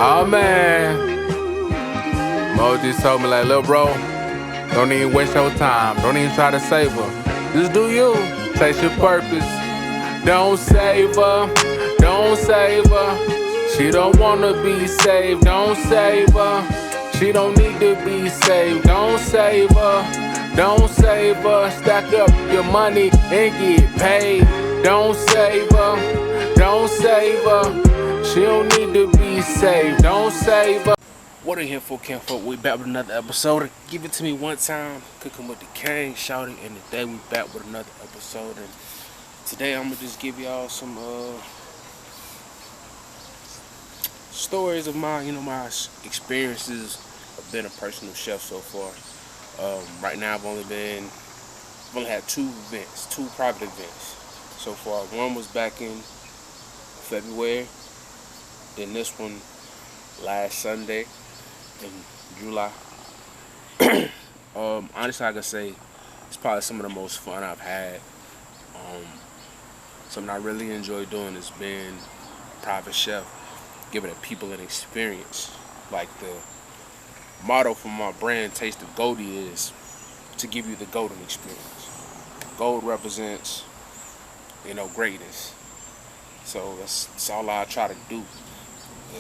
Oh man, Mo just told me like, little bro, don't even waste your time. Don't even try to save her. Just do you. Chase your purpose. Don't save her. Don't save her. She don't wanna be saved. Don't save her. She don't need to be saved. Don't save her. Don't save her. Stack up your money and get paid. Don't save her. Don't save her. She don't need to be saved. Don't save her. What are you here for, Kang? We back with another episode. Give it to me one time. Cooking with the Kang, shouting, and today we back with another episode. And today I'm gonna just give y'all some stories of my experiences of being a personal chef so far. Right now I've only had two private events so far. One was back in February, then this one last Sunday in July. Honestly, I can say it's probably some of the most fun I've had. Something I really enjoy doing is being a private chef, giving people an experience. Like the motto for my brand, Taste of Goldie, is to give you the golden experience. Gold represents, greatness. So that's all I try to do,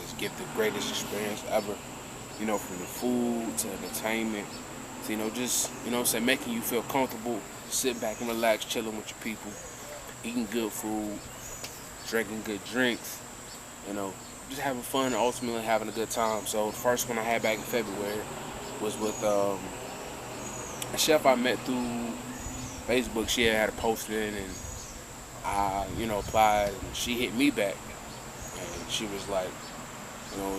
is give the greatest experience ever. From the food to entertainment, to, making you feel comfortable, sit back and relax, chilling with your people, eating good food, drinking good drinks, just having fun and ultimately having a good time. So the first one I had back in February was with a chef I met through Facebook. She had a posting and I, applied, and she hit me back, and she was like,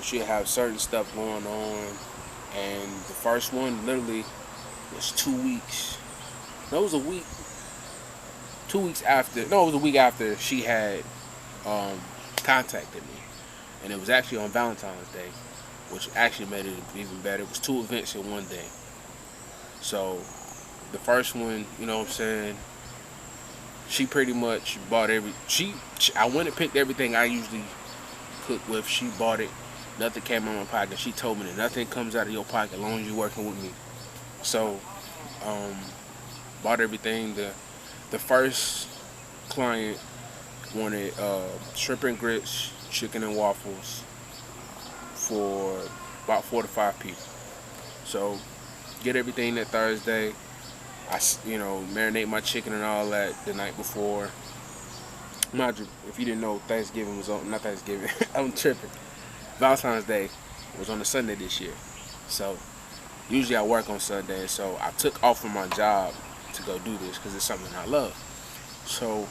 she'll have certain stuff going on, and the first one literally was 2 weeks. No, it was a week. 2 weeks after. No, it was a week after she had contacted me, and it was actually on Valentine's Day, which actually made it even better. It was 2 events in one day. So the first one, she pretty much bought I went and picked everything I usually cook with. She bought it. Nothing came out of my pocket. She told me that nothing comes out of your pocket as long as you're working with me. So, bought everything. The first client wanted shrimp and grits, chicken and waffles for about 4 to 5 people. So, get everything that Thursday. I marinate my chicken and all that the night before. Mind you, if you didn't know, Thanksgiving was on, not Thanksgiving, I'm tripping. Valentine's Day was on a Sunday this year. So, usually I work on Sunday, so I took off from my job to go do this because it's something I love. So,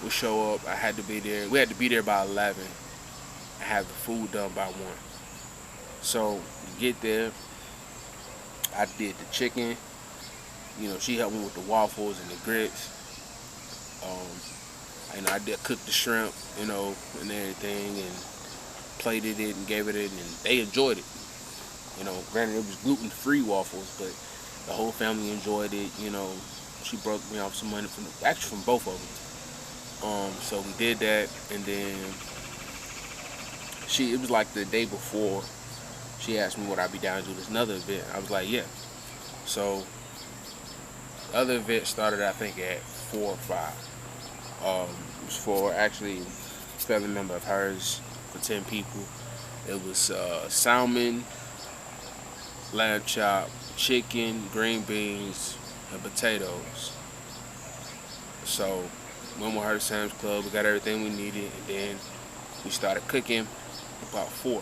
we show up, I had to be there, we had to be there by 11 and have the food done by 1. So, we get there, I did the chicken, she helped me with the waffles and the grits. I did cook the shrimp, and everything, and plated it and gave it, and they enjoyed it. Granted it was gluten-free waffles, but the whole family enjoyed it. She broke me off some money from both of them. So we did that, and then it was like the day before, she asked me would I be down to do this another event. I was like, yeah. So the other event started, I think, at 4 or 5. It was for actually a family member of hers, for 10 people. It was salmon, lamb chop, chicken, green beans, and potatoes. So went with her to Sam's Club. We got everything we needed, and then we started cooking about 4.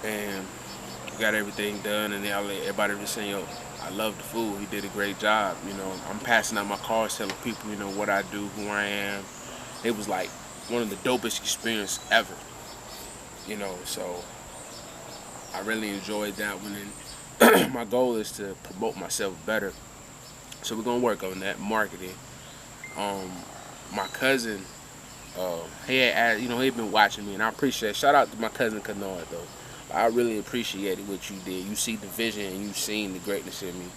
And we got everything done, and then I let everybody just say, yo, I love the food. He did a great job. I'm passing out my cards, telling people, what I do, who I am. It was like one of the dopest experiences ever. So I really enjoyed that one. And my goal is to promote myself better. So we're gonna work on that marketing. My cousin, he had, he'd been watching me, and I appreciate. Shout out to my cousin Kennard though. I really appreciated what you did. You see the vision, and you seen the greatness in me,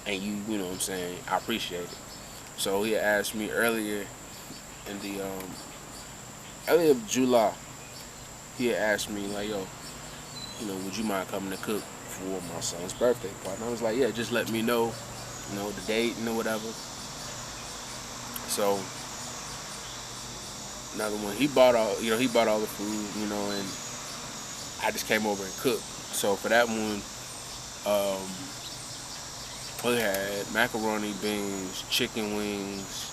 and you know what I'm saying. I appreciate it. So he asked me earlier in the earlier of July, he had asked me like, yo, would you mind coming to cook for my son's birthday party? And I was like, yeah, just let me know, the date and whatever. So another one, he bought all the food, and I just came over and cooked. So for that one, we had macaroni, beans, chicken wings,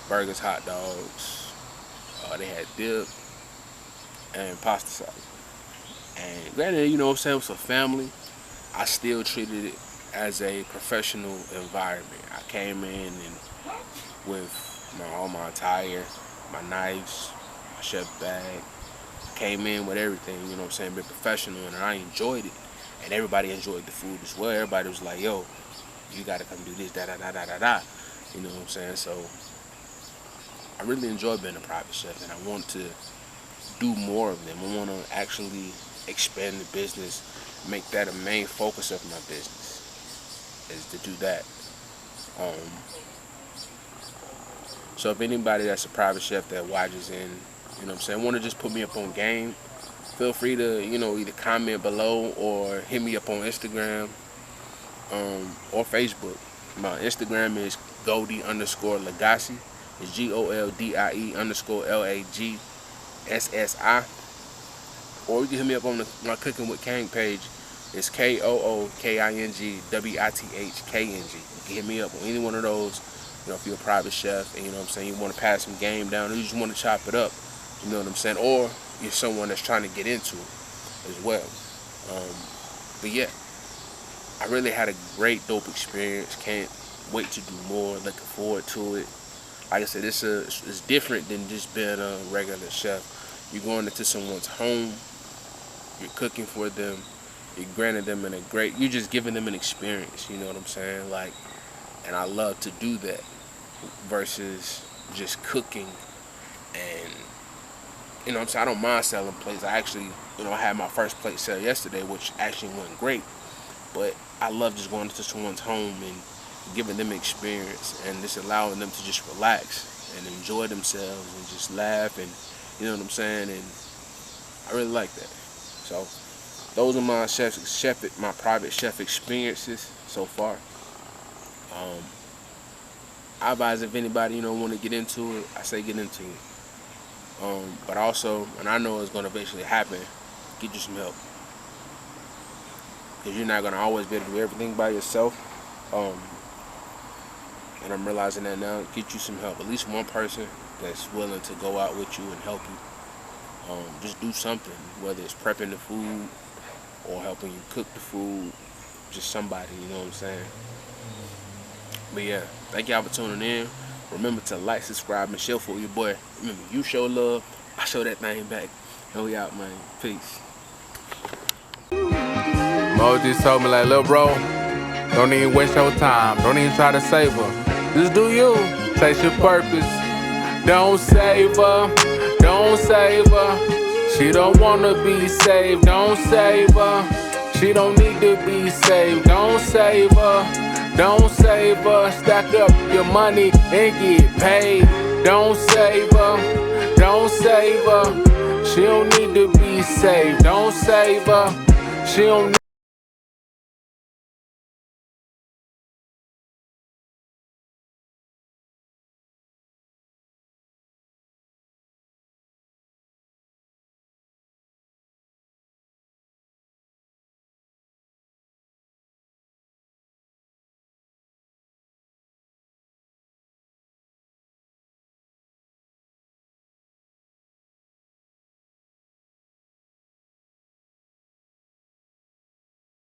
burgers, hot dogs. They had dip and pasta salad. And granted, it was a family, I still treated it as a professional environment. I came in and with all my attire, my knives, my chef bag, came in with everything, been professional, and I enjoyed it. And everybody enjoyed the food as well. Everybody was like, yo, you gotta come do this, da-da-da-da-da-da. So I really enjoy being a private chef, and I want to do more of them. I want to actually expand the business, make that a main focus of my business, is to do that. So if anybody that's a private chef that watches and, want to just put me up on game, feel free to, either comment below or hit me up on Instagram or Facebook. My Instagram is Goldie_Lagasi. It's GOLDIE_LAGSSI. Or you can hit me up on my Cooking with Kang page. It's KOOKINGWITHKNG. You can hit me up on any one of those. If you're a private chef and you want to pass some game down, or you just want to chop it up, or you're someone that's trying to get into it as well. But yeah, I really had a great, dope experience. Can't wait to do more. Looking forward to it. Like I said, it's different than just being a regular chef. You're going into someone's home. You're cooking for them. You're granting them you're just giving them an experience. You know what I'm saying? And I love to do that versus just cooking. And I don't mind selling plates. I actually, I had my first plate sale yesterday, which actually went great. But I love just going into someone's home and giving them experience and just allowing them to just relax and enjoy themselves and just laugh and, and I really like that. So those are my my private chef experiences so far. I advise if anybody, want to get into it, I say get into it. But also, and I know it's going to eventually happen, get you some help. Because you're not going to always be able to do everything by yourself. And I'm realizing that now. Get you some help. At least one person that's willing to go out with you and help you. Just do something, whether it's prepping the food or helping you cook the food. Just somebody, you know what I'm saying? But yeah, thank y'all for tuning in. Remember to like, subscribe, and share for your boy. Remember, you show love, I show that thing back. And we out, man. Peace. Moses told me like, little bro, don't even waste your time. Don't even try to save her. Just do you. Taste your purpose. Don't save her. Don't save her. She don't wanna be saved. Don't save her. She don't need to be saved. Don't save her. Don't save her. Stack up your money and get paid. Don't save her. Don't save her. She don't need to be saved. Don't save her. She don't